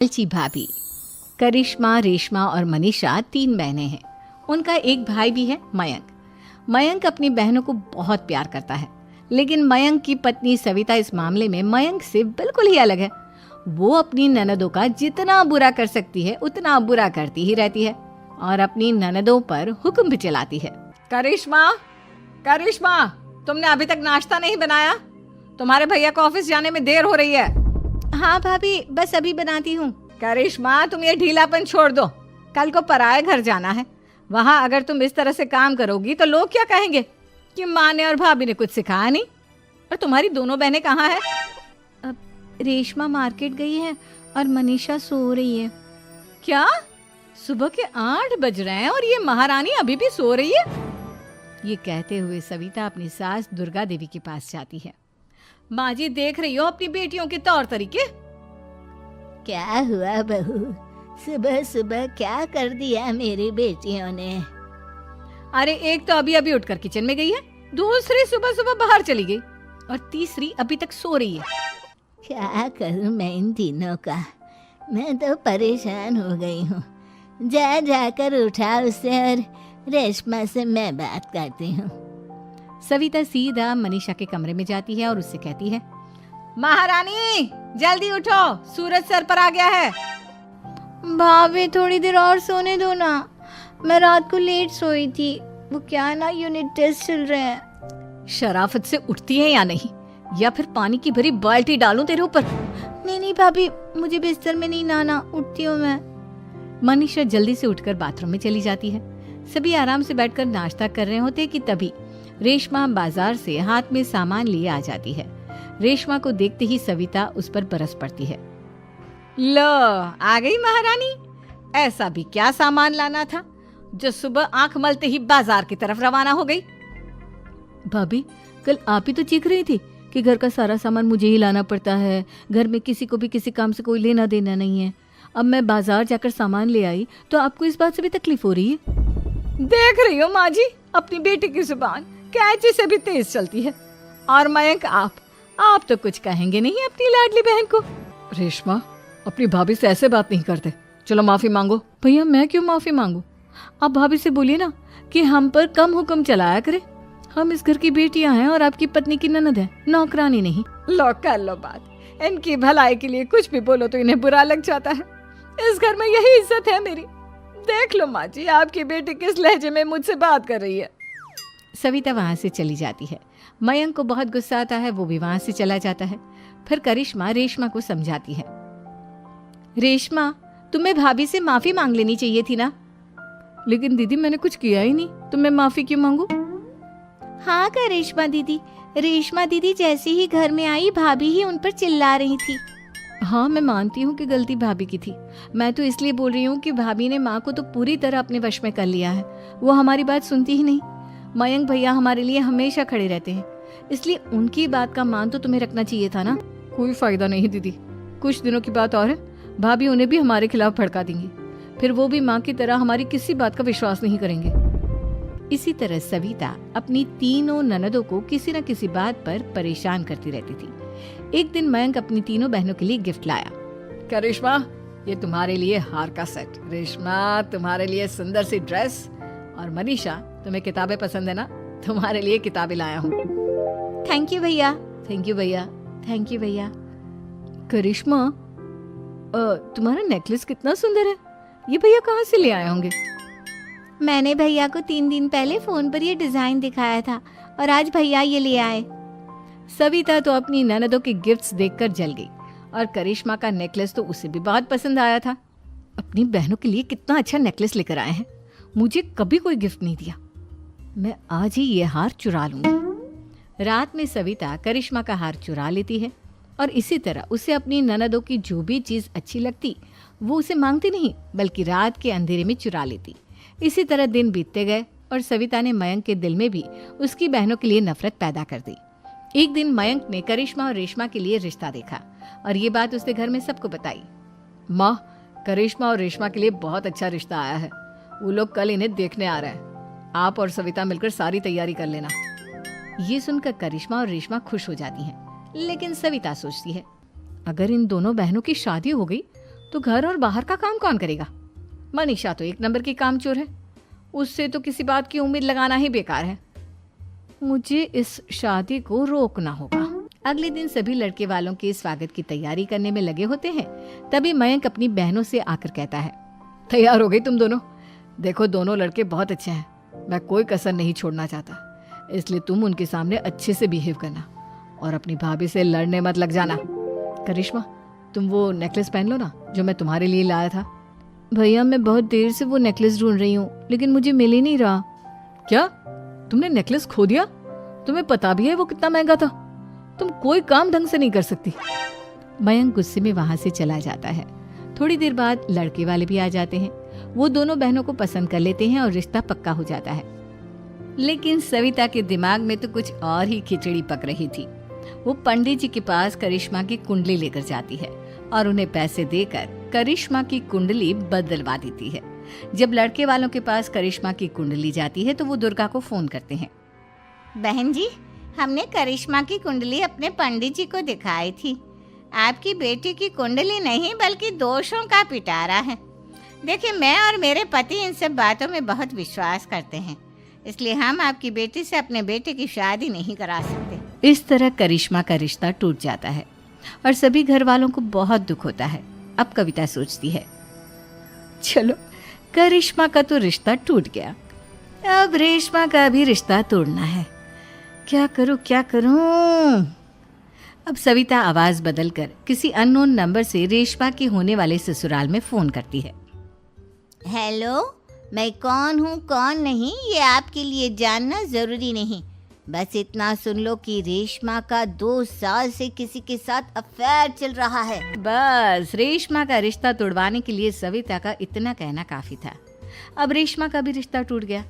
लालची भाभी। करिश्मा, रेशमा और मनीषा 3 बहनें हैं। उनका एक भाई भी है, मयंक। मयंक अपनी बहनों को बहुत प्यार करता है, लेकिन मयंक की पत्नी सविता इस मामले में मयंक से बिल्कुल ही अलग है। वो अपनी ननदों का जितना बुरा कर सकती है उतना बुरा करती ही रहती है और अपनी ननदों पर हुक्म भी चलाती है। करिश्मा, करिश्मा, तुमने अभी तक नाश्ता नहीं बनाया? तुम्हारे भैया को ऑफिस जाने में देर हो रही है। हाँ भाभी, बस अभी बनाती हूँ। करिश्मा, तुम ये ढीलापन छोड़ दो। कल को पराए घर जाना है। वहाँ अगर तुम इस तरह से काम करोगी तो लोग क्या कहेंगे कि माँ ने और भाभी ने कुछ सिखाया नहीं। और तुम्हारी दोनों बहनें कहाँ हैं? अब रेशमा मार्केट गई है और मनीषा सो रही है। क्या? सुबह के 8 बज रहे हैं और ये महारानी अभी भी सो रही है? ये कहते हुए सविता अपनी सास दुर्गा देवी के पास जाती है। माँ जी, देख रही हो अपनी बेटियों के तौर तरीके? क्या हुआ बहू, सुबह सुबह क्या कर दिया मेरी बेटियों ने? अरे एक तो अभी अभी उठकर किचन में गई है, दूसरी सुबह सुबह बाहर चली गई और तीसरी अभी तक सो रही है। क्या करूं मैं इन तीनों का? मैं तो परेशान हो गई हूँ। जा जाकर उठा उसे और रेशमा से मैं बात करती हूँ। सविता सीधा मनीषा के कमरे में जाती है और उससे कहती है, महारानी जल्दी उठो, सूरज सर पर आ गया है। भाभी थोड़ी देर और सोने दो ना, मैं रात को लेट सोई थी। वो क्या है ना, यूनिट टेस्ट चल रहे हैं। शराफत से उठती है या नहीं, या फिर पानी की भरी बाल्टी डालूं तेरे ऊपर? नहीं भाभी, मुझे बिस्तर में नहीं नहाना, उठती हूँ मैं। मनीषा जल्दी से उठकर बाथरूम में चली जाती है। सभी आराम से बैठकर नाश्ता कर रहे होते कि तभी रेशमा बाजार से हाथ में सामान लिए आ जाती है। रेशमा को देखते ही सविता उस पर बरस पड़ती है। लो, आ गई महारानी। ऐसा भी क्या सामान लाना था जो सुबह आंख मलते ही बाजार की तरफ रवाना हो गई? भाभी, कल आप ही तो चीख रही थी कि घर का सारा सामान मुझे ही लाना पड़ता है, घर में किसी को भी किसी काम से कोई लेना देना नहीं है। अब मैं बाजार जाकर सामान ले आई तो आपको इस बात से भी तकलीफ हो रही है? देख रही हो माँ जी, अपनी बेटी की जुबान कैंची से भी तेज चलती है। और मयंक, आप तो कुछ कहेंगे नहीं अपनी लाडली बहन को? रेशमा, अपनी भाभी से ऐसे बात नहीं करते। चलो माफी मांगो। भैया, मैं क्यों माफी मांगू? आप भाभी से बोलिए ना कि हम पर कम हुक्म चलाया करे। हम इस घर की बेटियां हैं और आपकी पत्नी की ननद है, नौकरानी नहीं। लो, कर लो बात। इनकी भलाई के लिए कुछ भी बोलो तो इन्हें बुरा लग जाता है। इस घर में यही इज्जत है मेरी। देख लो माँ जी, आपकी बेटी किस लहजे में मुझसे बात कर रही है। सविता वहां से चली जाती है। मयंक को बहुत गुस्सा आता है, वो भी वहां से चला जाता है। फिर करिश्मा रेशमा को समझाती है, रेशमा, तुम्हें भाभी से माफी मांग लेनी चाहिए थी ना। लेकिन दीदी, मैंने कुछ किया ही नहीं, तो मैं माफी क्यों मांगू? हाँ करिश्मा दीदी, रेशमा दीदी जैसे ही घर में आई भाभी ही उन पर चिल्ला रही थी। हाँ, मैं मानती हूँ कि गलती भाभी की थी। मैं तो इसलिए बोल रही हूँ कि भाभी ने माँ को तो पूरी तरह अपने वश में कर लिया है। वो हमारी बात सुनती ही नहीं। मयंक भैया हमारे लिए हमेशा खड़े रहते हैं, इसलिए उनकी बात का मान तो तुम्हें रखना चाहिए था ना। कोई फायदा नहीं दीदी, कुछ दिनों की बात और है, भाभी उन्हें भी हमारे खिलाफ भड़का देंगी। फिर वो भी माँ की तरह हमारी किसी बात का विश्वास नहीं करेंगे। इसी तरह सविता अपनी तीनों ननदों को किसी न किसी बात पर परेशान करती रहती थी। एक दिन मयंक अपनी तीनों बहनों के लिए गिफ्ट लाया। करिश्मा, ये तुम्हारे लिए हार का सेट। रेशमा, तुम्हारे लिए सुंदर सी ड्रेस। और मनीषा, तुम्हें किताबें पसंद है ना, तुम्हारे लिए किताबें लाया हूँ। थैंक यू भैया। थैंक यू भैया। थैंक यू भैया। करिश्मा, तुम्हारा नेकलेस कितना सुंदर है। ये भैया कहाँ से ले आए होंगे? मैंने भैया को 3 दिन पहले फोन पर ये डिजाइन दिखाया था और आज भैया ये ले आए। सविता तो अपनी ननदों के गिफ्ट्स देखकर जल गई और करिश्मा का नेकलेस तो उसे भी बहुत पसंद आया था। अपनी बहनों के लिए कितना अच्छा नेकलेस लेकर आए हैं, मुझे कभी कोई गिफ्ट नहीं दिया। मैं आज ही ये हार चुरा लूंगी। रात में सविता करिश्मा का हार चुरा लेती है और इसी तरह उसे अपनी ननदों की जो भी चीज अच्छी लगती वो उसे मांगती नहीं, बल्कि रात के अंधेरे में चुरा लेती। इसी तरह दिन बीतते गए और सविता ने मयंक के दिल में भी उसकी बहनों के लिए नफरत पैदा कर दी। एक दिन मयंक ने करिश्मा और रेशमा के लिए रिश्ता देखा और ये बात उसने घर में सबको बताई। माँ, करिश्मा और रेशमा के लिए बहुत अच्छा रिश्ता आया है। वो लोग कल इन्हें देखने आ रहे हैं। आप और सविता मिलकर सारी तैयारी कर लेना। ये सुनकर करिश्मा और रेशमा खुश हो जाती हैं, लेकिन सविता सोचती है, अगर इन दोनों बहनों की शादी हो गई तो घर और बाहर का काम कौन करेगा? मनीषा तो एक नंबर की कामचोर है, उससे तो किसी बात की उम्मीद लगाना ही बेकार है। मुझे इस शादी को रोकना होगा। अगले दिन सभी लड़के वालों के स्वागत की तैयारी करने में लगे होते हैं। तभी मयंक अपनी बहनों से आकर कहता है, तैयार हो गई तुम दोनों? देखो दोनों लड़के बहुत अच्छे हैं, मैं कोई कसर नहीं छोड़ना चाहता, इसलिए तुम उनके सामने अच्छे से बिहेव करना और अपनी भाभी से लड़ने मत लग जाना। करिश्मा, तुम वो नेकलेस पहन लो ना जो मैं तुम्हारे लिए लाया था। भैया मैं बहुत देर से वो नेकलेस ढूंढ रही हूँ, लेकिन मुझे मिल ही नहीं रहा। क्या तुमने नेकलेस खो दिया? तुम्हें पता भी है वो कितना महंगा था? तुम कोई काम ढंग से नहीं कर सकती। मयंक गुस्से में वहां से चला जाता है। थोड़ी देर बाद लड़के वाले भी आ जाते हैं। वो दोनों बहनों को पसंद कर लेते हैं और रिश्ता पक्का हो जाता है। लेकिन सविता के दिमाग में तो कुछ और ही खिचड़ी पक रही थी। वो पंडित जी के पास करिश्मा की कुंडली लेकर जाती है और उन्हें पैसे देकर करिश्मा की कुंडली बदलवा देती है। जब लड़के वालों के पास करिश्मा की कुंडली जाती है तो वो दुर्गा को फोन करते हैं। बहन जी, हमने करिश्मा की कुंडली अपने पंडित जी को दिखाई थी। आपकी बेटी की कुंडली नहीं बल्कि दोषों का पिटारा है। देखिए, मैं और मेरे पति इन सब बातों में बहुत विश्वास करते हैं, इसलिए हम आपकी बेटी से अपने बेटे की शादी नहीं करा सकते। इस तरह करिश्मा का रिश्ता टूट जाता है और सभी घर वालों को बहुत दुख होता है। अब कविता सोचती है, चलो करिश्मा का तो रिश्ता टूट गया, अब रेशमा का भी रिश्ता तोड़ना है। क्या करूं? अब सविता आवाज बदलकर किसी अननोन नंबर से रेशमा के होने वाले ससुराल में फोन करती है। हेलो, मैं कौन हूँ कौन नहीं ये आपके लिए जानना जरूरी नहीं, बस इतना सुन लो कि रेशमा का 2 साल से किसी के साथ अफेयर चल रहा है। बस रेशमा का रिश्ता तोड़वाने के लिए सविता का इतना कहना काफी था। अब रेशमा का भी रिश्ता टूट गया।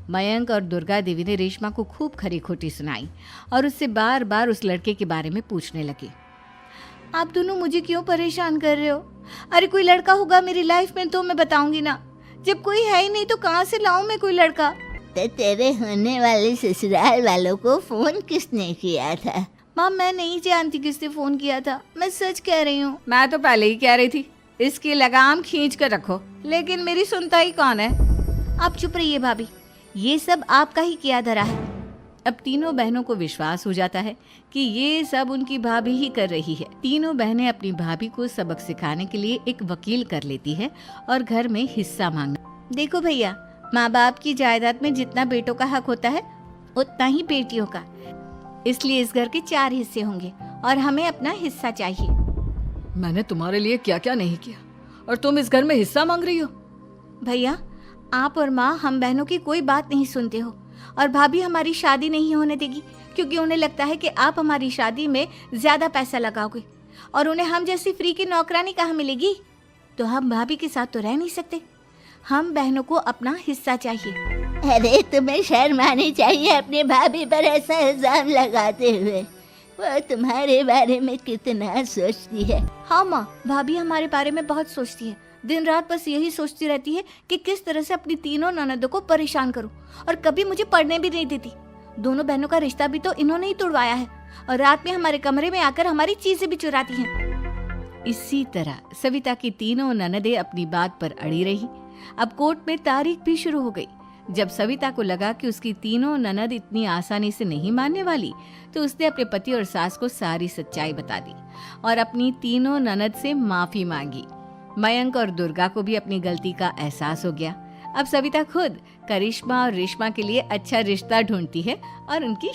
मयंक और दुर्गा देवी ने रेशमा को खूब खरी खोटी सुनाई और उससे बार बार उस लड़के के बारे में पूछने लगे। आप दोनों मुझे क्यों परेशान कर रहे हो? अरे कोई लड़का होगा मेरी लाइफ में तो मैं बताऊंगी ना, जब कोई है ही नहीं तो कहाँ से लाऊं मैं कोई लड़का? तो तेरे होने वाले ससुराल वालों को फोन किसने किया था? माँ, मैं नहीं जानती किसने फोन किया था, मैं सच कह रही हूँ। मैं तो पहले ही कह रही थी इसकी लगाम खींच कर रखो, लेकिन मेरी सुनता ही कौन है। आप चुप रहिए भाभी, ये सब आपका ही किया धरा है। अब तीनों बहनों को विश्वास हो जाता है कि ये सब उनकी भाभी ही कर रही है। तीनों बहनें अपनी भाभी को सबक सिखाने के लिए एक वकील कर लेती है और घर में हिस्सा मांगना। देखो भैया, माँ बाप की जायदाद में जितना बेटों का हक होता है उतना ही बेटियों का, इसलिए इस घर के 4 हिस्से होंगे और हमें अपना हिस्सा चाहिए। मैंने तुम्हारे लिए क्या क्या नहीं किया और तुम इस घर में हिस्सा मांग रही हो? भैया, आप और माँ हम बहनों की कोई बात नहीं सुनते हो और भाभी हमारी शादी नहीं होने देगी क्योंकि उन्हें लगता है कि आप हमारी शादी में ज्यादा पैसा लगाओगे और उन्हें हम जैसी फ्री की नौकरानी कहाँ मिलेगी। तो हम भाभी के साथ तो रह नहीं सकते, हम बहनों को अपना हिस्सा चाहिए। अरे तुम्हें शर्म आनी चाहिए अपने भाभी पर ऐसा इल्जाम लगाते हुए। वो तुम्हारे बारे में कितना सोचती है। हाँ माँ, भाभी हमारे बारे में बहुत सोचती है, दिन रात बस यही सोचती रहती है कि किस तरह से अपनी तीनों ननदों को परेशान करूं और कभी मुझे पढ़ने भी नहीं देती। दोनों बहनों का रिश्ता भी तो इन्होंने ही तोड़वाया है और रात में हमारे कमरे में आकर हमारी चीजें भी चुराती हैं। इसी तरह सविता की तीनों ननदें अपनी बात पर अड़ी रही। अब कोर्ट में तारीख भी शुरू हो गई। जब सविता को लगा कि उसकी तीनों ननद इतनी आसानी से नहीं मानने वाली, तो उसने अपने पति और सास को सारी सच्चाई बता दी और अपनी तीनों ननद से माफी मांगी। मयंक और दुर्गा को भी अपनी गलती का एहसास हो गया। अब सविता खुद करिश्मा और रेशमा के लिए अच्छा रिश्ता ढूंढती है और उनकी